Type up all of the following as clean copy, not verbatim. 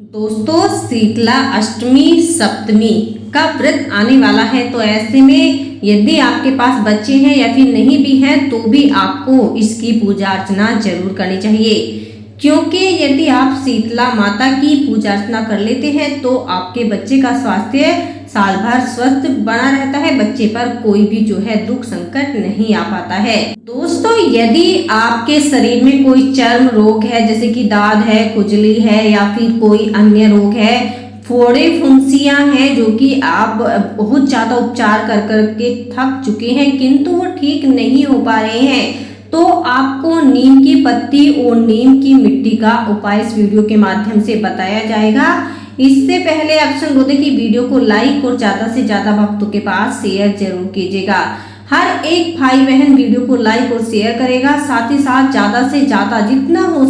दोस्तों, शीतला अष्टमी सप्तमी का व्रत आने वाला है। तो ऐसे में यदि आपके पास बच्चे हैं या फिर नहीं भी हैं तो भी आपको इसकी पूजा अर्चना जरूर करनी चाहिए, क्योंकि यदि आप शीतला माता की पूजा अर्चना कर लेते हैं तो आपके बच्चे का स्वास्थ्य साल भर स्वस्थ बना रहता है। बच्चे पर कोई भी जो है दुख संकट नहीं आ पाता है। दोस्तों, यदि आपके शरीर में कोई चर्म रोग है, जैसे कि दाद है, खुजली है या फिर कोई अन्य रोग है, फोड़े फुंसियां हैं जो कि आप बहुत ज्यादा उपचार कर करके थक चुके हैं किंतु वो ठीक नहीं हो पा रहे हैं, तो आपको नीम की पत्ती और नीम की मिट्टी का उपाय इस वीडियो के माध्यम से बताया जाएगा। इससे पहले आपसे अनुरोध है कि वीडियो को लाइक और ज्यादा से ज्यादा भक्तों के पास शेयर जरूर कीजिएगा। हर एक भाई बहन वीडियो को लाइक और शेयर करेगा, साथ ही साथ ज्यादा से ज्यादा जितना हो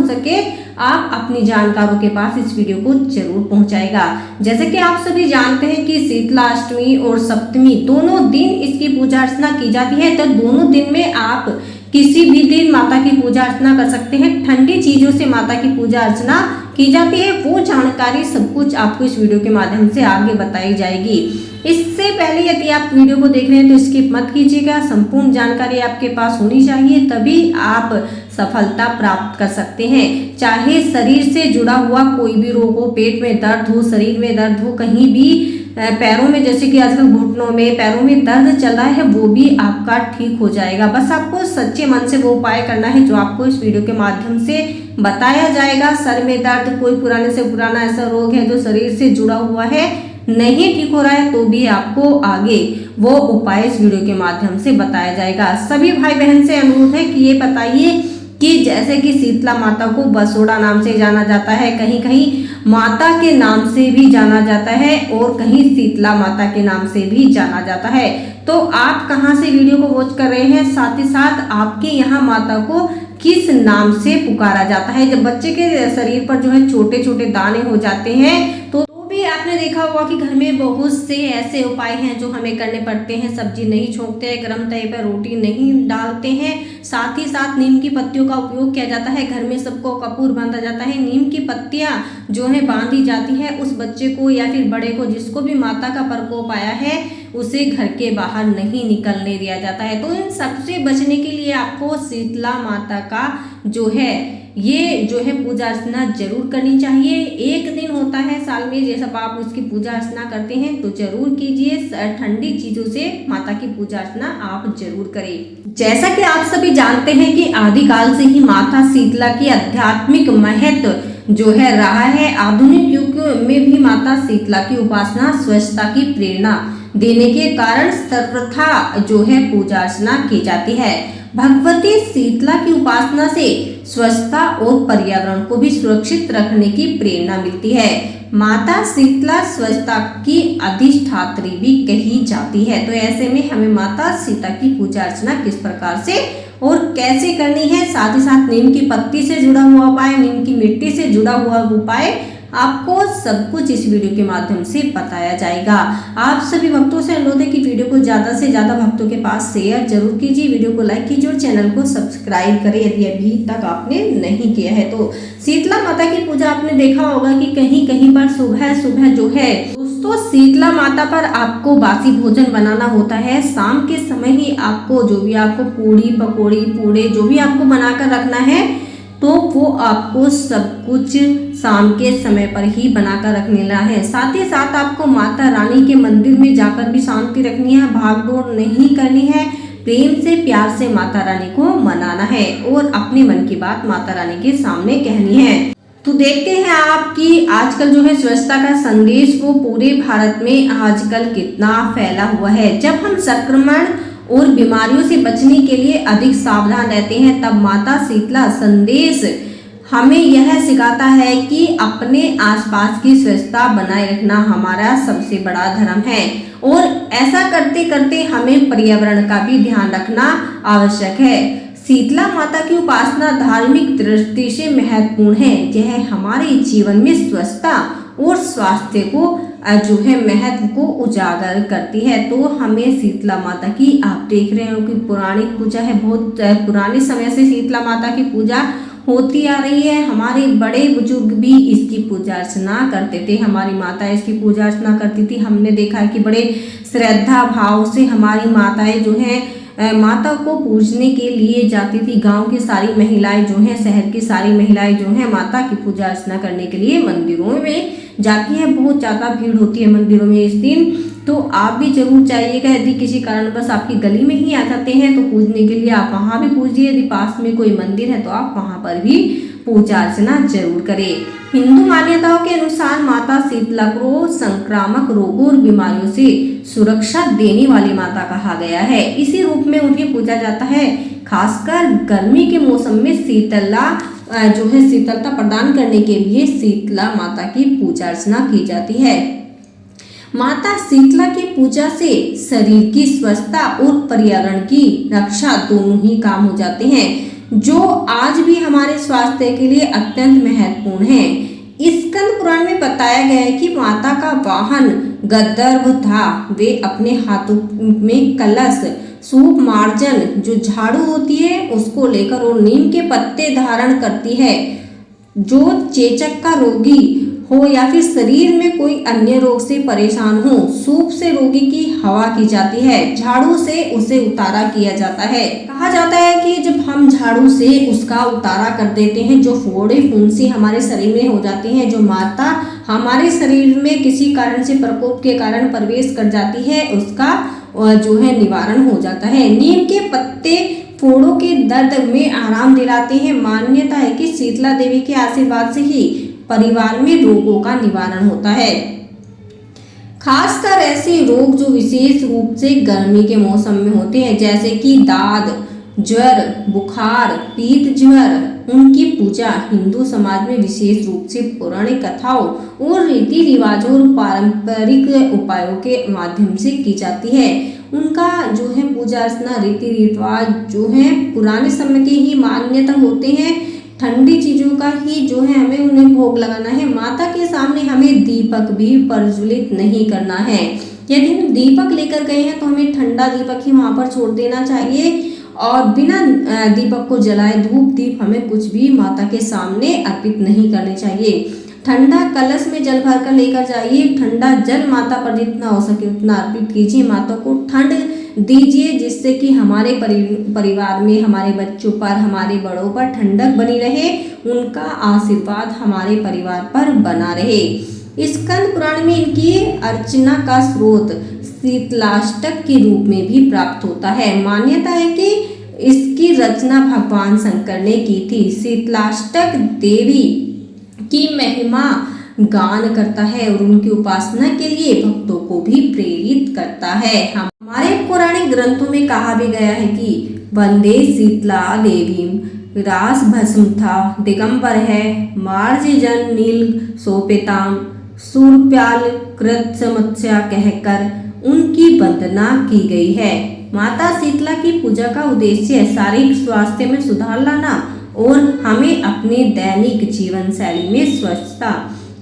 सके आप अपनी जानकारों के पास इस वीडियो को जरूर पहुंचाएगा। जैसे कि आप सभी जानते हैं कि शीतला अष्टमी और सप्तमी दोनों दिन इसकी पूजा अर्चना की जाती है। तो दोनों दिन में आप किसी भी दिन माता की पूजा अर्चना कर सकते हैं। ठंडी चीजों से माता की पूजा अर्चना की जाती है, वो जानकारी सब कुछ आपको इस वीडियो के माध्यम से आगे बताई जाएगी। इससे पहले यदि आप वीडियो को देख रहे हैं तो स्किप मत कीजिएगा। संपूर्ण जानकारी आपके पास होनी चाहिए, तभी आप सफलता प्राप्त कर सकते हैं। चाहे शरीर से जुड़ा हुआ कोई भी रोग हो, पेट में दर्द हो, शरीर में दर्द हो, कहीं भी पैरों में, जैसे कि आजकल घुटनों में, पैरों में दर्द चल रहा है, वो भी आपका ठीक हो जाएगा। बस आपको सच्चे मन से वो उपाय करना है जो आपको इस वीडियो के माध्यम से बताया जाएगा। सर में दर्द, कोई पुराने से पुराना ऐसा रोग है जो शरीर से जुड़ा हुआ है, नहीं ठीक हो रहा है, तो भी आपको आगे वो उपाय इस वीडियो के माध्यम से बताया जाएगा। सभी भाई बहन से अनुरोध है कि ये बताइए कि जैसे कि शीतला माता को बसोड़ा नाम से जाना जाता है, कहीं कहीं माता के नाम से भी जाना जाता है और कहीं शीतला माता के नाम से भी जाना जाता है। तो आप कहां से वीडियो को वॉच कर रहे हैं, साथ ही साथ आपके यहाँ माता को किस नाम से पुकारा जाता है। जब बच्चे के शरीर पर जो है छोटे छोटे दाने हो जाते हैं तो भी आपने देखा होगा कि घर में बहुत से ऐसे उपाय हैं जो हमें करने पड़ते हैं। सब्जी नहीं छोंकते हैं, गरम तवे पर रोटी नहीं डालते हैं, साथ ही साथ नीम की पत्तियों का उपयोग किया जाता है। घर में सबको कपूर बांधा जाता है, नीम की पत्तियां जो है बांधी जाती है। उस बच्चे को या फिर बड़े को, जिसको भी माता का प्रकोप आया है, उसे घर के बाहर नहीं निकलने दिया जाता है। तो इन सबसे बचने के लिए आपको शीतला माता का जो है पूजा अर्चना जरूर करनी चाहिए। एक दिन होता है साल में जैसा आप इसकी पूजा अर्चना करते हैं तो जरूर कीजिए। ठंडी चीजों से माता की पूजा अर्चना आप जरूर करें। जैसा कि आप सभी जानते हैं कि आदिकाल से ही माता शीतला की आध्यात्मिक महत्व जो है रहा है। आधुनिक युग में भी माता शीतला की उपासना स्वच्छता की प्रेरणा देने के कारण सर्वथा जो है पूजा अर्चना की जाती है। भगवती शीतला की उपासना से स्वच्छता और पर्यावरण को भी सुरक्षित रखने की प्रेरणा मिलती है। माता शीतला स्वच्छता की अधिष्ठात्री भी कही जाती है। तो ऐसे में हमें माता सीता की पूजा अर्चना किस प्रकार से और कैसे करनी है, साथ ही साथ नीम की पत्ती से जुड़ा हुआ उपाय, नीम की मिट्टी से जुड़ा हुआ उपाय, आपको सब कुछ इस वीडियो के माध्यम से बताया जाएगा। आप सभी भक्तों से अनुरोध है कि वीडियो को ज्यादा से ज्यादा भक्तों के पास शेयर जरूर कीजिए, वीडियो को लाइक कीजिए और चैनल को सब्सक्राइब करें यदि अभी तक आपने नहीं किया है। तो शीतला माता की पूजा आपने देखा होगा कि कहीं कहीं पर सुबह सुबह जो है दोस्तों शीतला माता पर आपको बासी भोजन बनाना होता है। शाम के समय ही आपको जो भी आपको पूड़ी पकौड़ी पूड़े जो भी आपको बनाकर रखना है तो वो आपको सब कुछ शाम के समय पर ही बनाकर रखना है। साथ ही साथ आपको माता रानी के मंदिर में जाकर भी शांति रखनी है, भागदौड़ नहीं करनी है, प्रेम से प्यार से माता रानी को मनाना है और अपने मन की बात माता रानी के सामने कहनी है। तो देखते हैं आप कि आजकल जो है स्वच्छता का संदेश वो पूरे भारत में आजकल कितना फैला हुआ है। जब हम संक्रमण और बीमारियों से बचने के लिए अधिक सावधान रहते हैं तब माता शीतला संदेश हमें यह सिखाता है कि अपने आसपास की स्वच्छता बनाए रखना हमारा सबसे बड़ा धर्म है और ऐसा करते करते हमें पर्यावरण का भी ध्यान रखना आवश्यक है। शीतला माता की उपासना धार्मिक दृष्टि से महत्वपूर्ण है। यह हमारे जीवन में स्वच्छता और स्वास्थ्य को जो है महत्व को उजागर करती है। तो हमें शीतला माता की, आप देख रहे हो कि पौराणिक पूजा है, बहुत पुराने समय से शीतला माता की पूजा होती आ रही है। हमारे बड़े बुजुर्ग भी इसकी पूजा अर्चना करते थे, हमारी माता इसकी पूजा अर्चना करती थी। हमने देखा है कि बड़े श्रद्धा भाव से हमारी माताएं जो हैं माता को पूजने के लिए जाती थी। गांव की सारी महिलाएं जो हैं, शहर की सारी महिलाएं जो हैं माता की पूजा अर्चना करने के लिए मंदिरों में जाती है। बहुत ज़्यादा भीड़ होती है मंदिरों में इस दिन, तो आप भी जरूर जाइएगा। यदि किसी कारणवश आपकी गली में ही आ जाते हैं तो पूजने के लिए आप वहाँ भी पूजिए। यदि पास में कोई मंदिर है तो आप वहाँ पर भी पूजा अर्चना जरूर करें। हिंदू मान्यताओं के अनुसार माता शीतला को संक्रामक रोगों और बीमारियों से सुरक्षा देने वाली माता कहा गया है। इसी रूप में उन्हें पूजा जाता है। खासकर गर्मी के मौसम में शीतलता प्रदान करने के लिए शीतला माता की पूजा अर्चना की जाती है। माता शीतला की पूजा से शरीर की स्वस्थता और पर्यावरण की रक्षा दोनों ही काम हो जाते हैं, जो आज भी हमारे स्वास्थ्य के लिए अत्यंत महत्वपूर्ण है। स्कंद पुराण में बताया गया है कि माता का वाहन गंधर्व था। वे अपने हाथों में कलश, सूप, मार्जन जो झाड़ू होती है उसको लेकर और नीम के पत्ते धारण करती है। जो चेचक का रोगी हो या फिर शरीर में कोई अन्य रोग से परेशान हो, सूप से रोगी की हवा की जाती है, झाड़ू से उसे उतारा किया जाता है। कहा जाता है कि जब हम झाड़ू से उसका उतारा कर देते हैं, जो फोड़े फुंसी हमारे शरीर में हो जाती हैं, जो माता हमारे शरीर में किसी कारण से प्रकोप के कारण प्रवेश कर जाती है, उसका जो है निवारण हो जाता है। नीम के पत्ते फोड़ों के दर्द में आराम दिलाते हैं। मान्यता है कि शीतला देवी के आशीर्वाद से ही परिवार में रोगों का निवारण होता है। खासकर ऐसे रोग जो विशेष रूप से गर्मी के मौसम में होते हैं, जैसे कि दाद, ज्वर, बुखार, पीत ज्वर, उनकी पूजा हिंदू समाज में विशेष रूप से पौराणिक कथाओं और रीति रिवाजों और पारंपरिक उपायों के माध्यम से की जाती है। उनका जो है पूजा अर्चना रीति रिवाज जो है पुराने समय के ही मान्यता होते हैं। ठंडी चीजों का ही जो है हमें उन्हें भोग लगाना है। माता के सामने हमें दीपक भी प्रज्वलित नहीं करना है। यदि हम दीपक लेकर गए हैं तो हमें ठंडा दीपक ही वहां पर छोड़ देना चाहिए और बिना दीपक को जलाए धूप दीप हमें कुछ भी माता के सामने अर्पित नहीं करने चाहिए। ठंडा कलश में जल भर कर लेकर जाइए। ठंडा जल माता पर जितना हो सके उतना अर्पित कीजिए। माता को ठंड दीजिए, जिससे कि हमारे परिवार में, हमारे बच्चों पर, हमारे बड़ों पर ठंडक बनी रहे, उनका आशीर्वाद हमारे परिवार पर बना रहे। स्कंद पुराण में इनकी अर्चना का स्रोत शीतलाष्टक के रूप में भी प्राप्त होता है। मान्यता है कि इसकी रचना भगवान शंकर ने की थी। शीतलाष्टक देवी की महिमा गान करता है और उनकी उपासना के लिए भक्तों को भी प्रेरित करता है। हमारे पौराणिक ग्रंथों में कहा भी गया है कि वंदे शीतला देवी रास भस्म था दिगंबर है मार्जन नील सोपेताम सूर्प्याल कृत समस्या कहकर उनकी वंदना की गई है। माता शीतला की पूजा का उद्देश्य शारीरिक स्वास्थ्य में सुधार लाना और हमें अपने दैनिक जीवन शैली में स्वच्छता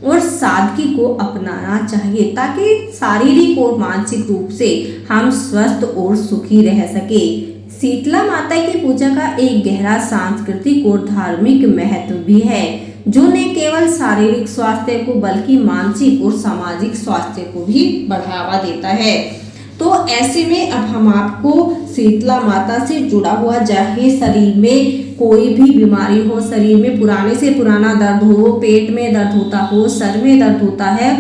और सादगी को अपनाना चाहिए, ताकि शारीरिक और मानसिक रूप से हम स्वस्थ और सुखी रह सके। शीतला माता की पूजा का एक गहरा सांस्कृतिक और धार्मिक महत्व भी है, जो न केवल शारीरिक स्वास्थ्य को बल्कि मानसिक और सामाजिक स्वास्थ्य को भी बढ़ावा देता है। तो ऐसे में अब हम आपको शीतला माता से जुड़ा हुआ, चाहे शरीर में कोई भी बीमारी हो, शरीर में पुराने से पुराना दर्द हो, पेट में दर्द होता हो, सर में दर्द होता है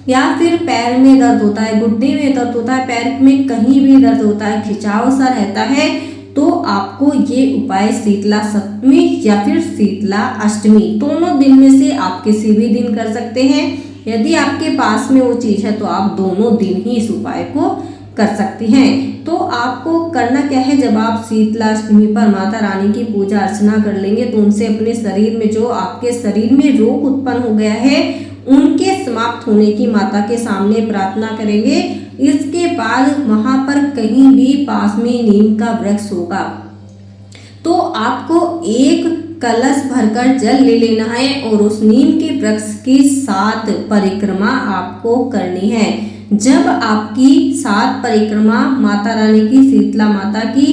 या फिर पैर में दर्द होता है, घुटने में दर्द होता है, पैर में कहीं भी दर्द होता है, खिंचाव सा रहता है, तो आपको ये उपाय शीतला सप्तमी या फिर शीतला अष्टमी दोनों दिन में से आप किसी भी दिन कर सकते हैं। यदि आपके पास में वो चीज़ है तो आप दोनों दिन ही इस उपाय को कर सकती हैं। तो आपको करना क्या है, जब आप शीतला अष्टमी पर माता रानी की पूजा अर्चना कर लेंगे तो उनसे अपने शरीर में जो आपके शरीर में रोग उत्पन्न हो गया है उनके समाप्त होने की माता के सामने प्रार्थना करेंगे। इसके बाद वहां पर कहीं भी पास में नीम का वृक्ष होगा तो आपको एक कलश भरकर जल ले लेना है और उस नीम के वृक्ष की 7 परिक्रमा आपको करनी है। जब आपकी 7 परिक्रमा माता रानी की, शीतला माता की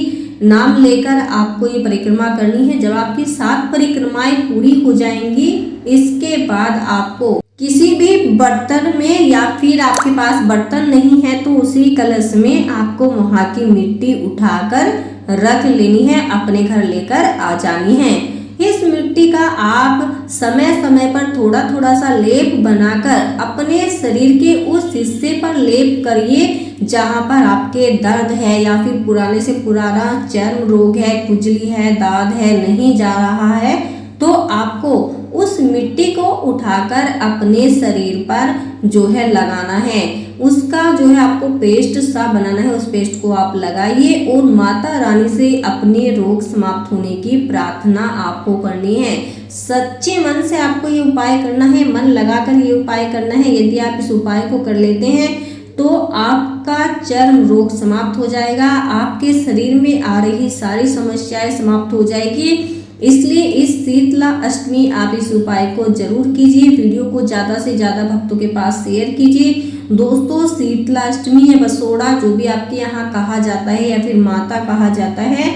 नाम लेकर आपको ये परिक्रमा करनी है। जब आपकी 7 परिक्रमाएं पूरी हो जाएंगी, इसके बाद आपको किसी भी बर्तन में, या फिर आपके पास बर्तन नहीं है तो उसी कलश में आपको वहां की मिट्टी उठाकर रख लेनी है, अपने घर लेकर आ जानी है। इस मिट्टी का आप समय समय पर थोड़ा थोड़ा सा लेप बनाकर अपने शरीर के उस हिस्से पर लेप करिए जहां पर आपके दर्द है, या फिर पुराने से पुराना चर्म रोग है, खुजली है, दाद है, नहीं जा रहा है, तो आपको उस मिट्टी को उठाकर अपने शरीर पर जो है लगाना है। उसका जो है आपको पेस्ट सा बनाना है, उस पेस्ट को आप लगाइए और माता रानी से अपने रोग समाप्त होने की प्रार्थना आपको करनी है। सच्चे मन से आपको ये उपाय करना है, मन लगाकर ये उपाय करना है। यदि आप इस उपाय को कर लेते हैं तो आपका चर्म रोग समाप्त हो जाएगा, आपके शरीर में आ रही सारी समस्याएं समाप्त हो जाएगी। इसलिए इस शीतला अष्टमी आप इस उपाय को जरूर कीजिए। वीडियो को ज़्यादा से ज़्यादा भक्तों के पास शेयर कीजिए। दोस्तों, शीतला अष्टमी या बसोड़ा जो भी आपके यहाँ कहा जाता है या फिर माता कहा जाता है,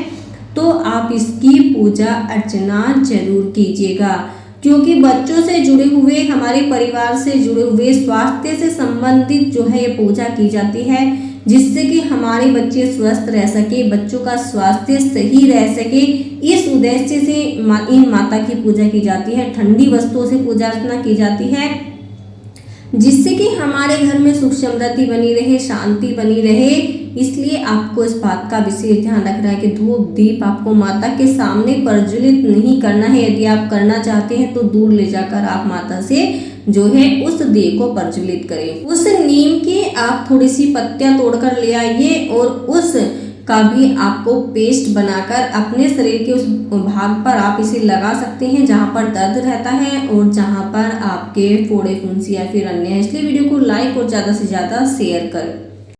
तो आप इसकी पूजा अर्चना जरूर कीजिएगा, क्योंकि बच्चों से जुड़े हुए, हमारे परिवार से जुड़े हुए, स्वास्थ्य से संबंधित जो है ये पूजा की जाती है, जिससे कि हमारे बच्चे स्वस्थ रह सके, बच्चों का स्वास्थ्य सही रह सके। इस उद्देश्य से इन माता की पूजा की जाती है। ठंडी वस्तुओं से पूजा अर्चना की जाती है, जिससे कि हमारे घर में सुख समृद्धि बनी रहे, शांति बनी रहे। इसलिए आपको इस बात का विशेष ध्यान रखना है कि धूप दीप आपको माता के सामने प्रज्वलित नहीं करना है। यदि आप करना चाहते हैं तो दूर ले जाकर आप माता से जो है उस दिए को प्रज्वलित करें। उस नीम की आप थोड़ी सी पत्तियां तोड़कर ले आइए और उस का भी आपको पेस्ट बनाकर अपने शरीर के उस भाग पर आप इसे लगा सकते हैं जहां पर दर्द रहता है और जहां पर आपके फोड़े फुंसी या फिर अन्य है। इसलिए वीडियो को लाइक और ज़्यादा से ज़्यादा शेयर करें।